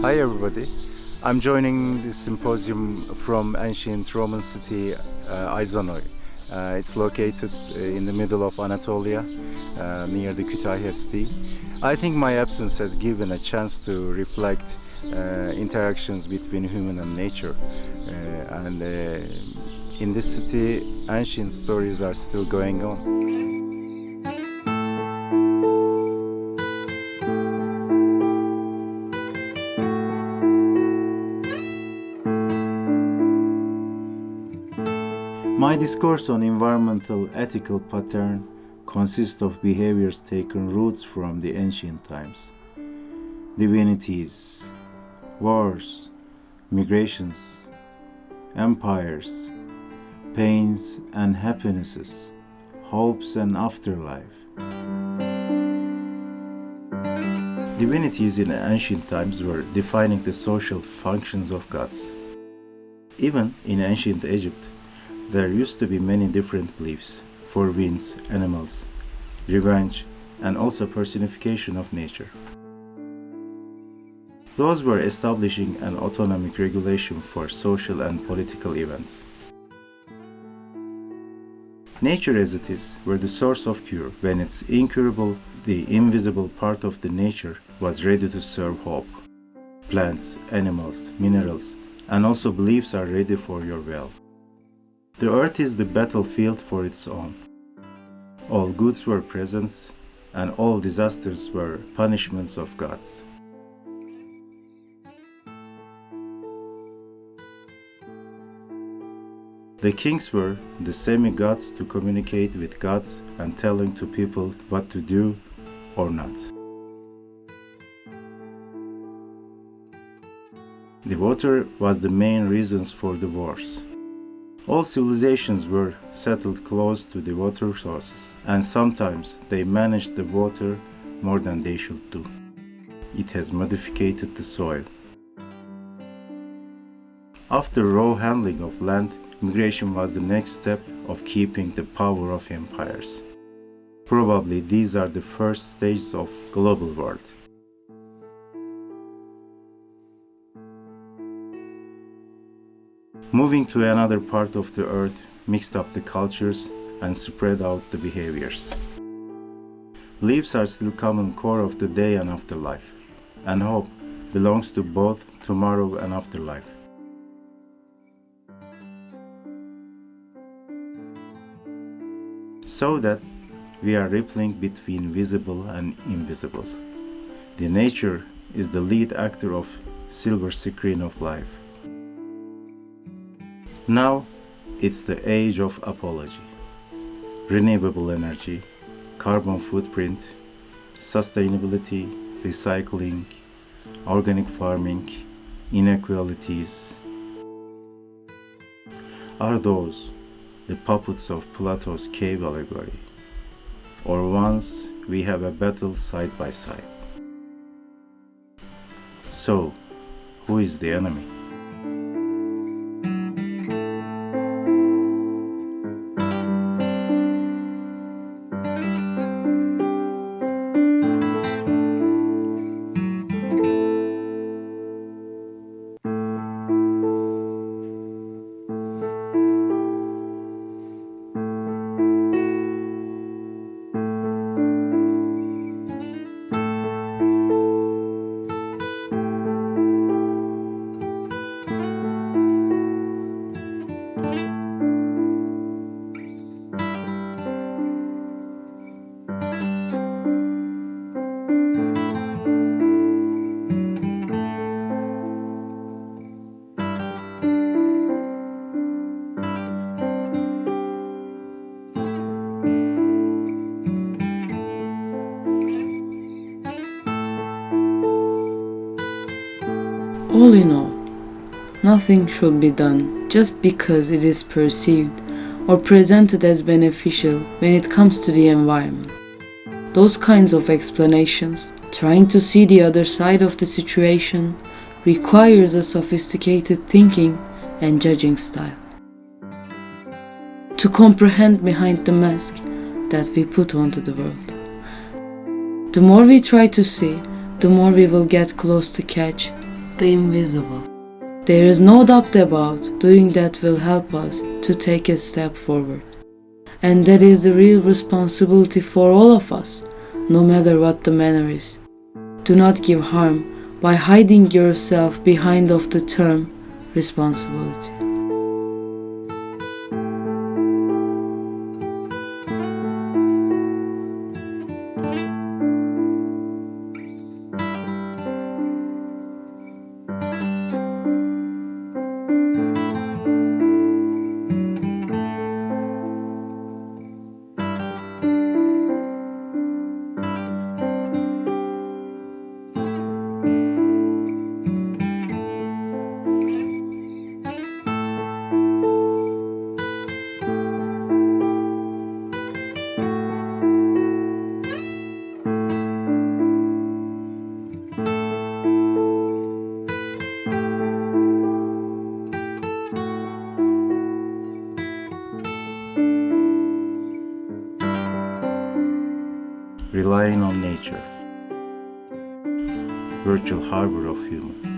Hi everybody, I'm joining this symposium from ancient Roman city Aizanoi. It's located in the middle of Anatolia, near the Kütahya city. I think my absence has given a chance to reflect interactions between human and nature. And in this city, ancient stories are still going on. My discourse on environmental ethical pattern consists of behaviors taken roots from the ancient times. Divinities, wars, migrations, empires, pains and happinesses, hopes and afterlife. Divinities in ancient times were defining the social functions of gods. Even in ancient Egypt, there used to be many different beliefs for winds, animals, revenge, and also personification of nature. Those were establishing an autonomic regulation for social and political events. Nature as it is were the source of cure. When it's incurable, the invisible part of the nature was ready to serve hope. Plants, animals, minerals, and also beliefs are ready for your will. The earth is the battlefield for its own. All goods were presents, and all disasters were punishments of gods. The kings were the semi-gods to communicate with gods and telling to people what to do or not. The water was the main reasons for the wars. All civilizations were settled close to the water sources, and sometimes they managed the water more than they should do. It has modified the soil. After raw handling of land, migration was the next step of keeping the power of empires. Probably these are the first stages of global world. Moving to another part of the earth mixed up the cultures and spread out the behaviors. Beliefs are still common core of the day and afterlife, and hope belongs to both tomorrow and afterlife. So that we are rippling between visible and invisible. The nature is the lead actor of silver screen of life. Now, it's the age of apology, renewable energy, carbon footprint, sustainability, recycling, organic farming, inequalities. Are those the puppets of Plato's cave allegory, or once we have a battle side by side? So, who is the enemy? All in all, nothing should be done just because it is perceived or presented as beneficial when it comes to the environment. Those kinds of explanations, trying to see the other side of the situation, requires a sophisticated thinking and judging style. To comprehend behind the mask that we put onto the world. The more we try to see, the more we will get close to catch the invisible. There is no doubt about doing that will help us to take a step forward. And that is the real responsibility for all of us, no matter what the manner is. Do not give harm by hiding yourself behind of the term responsibility. Relying on nature, virtual harbor of human.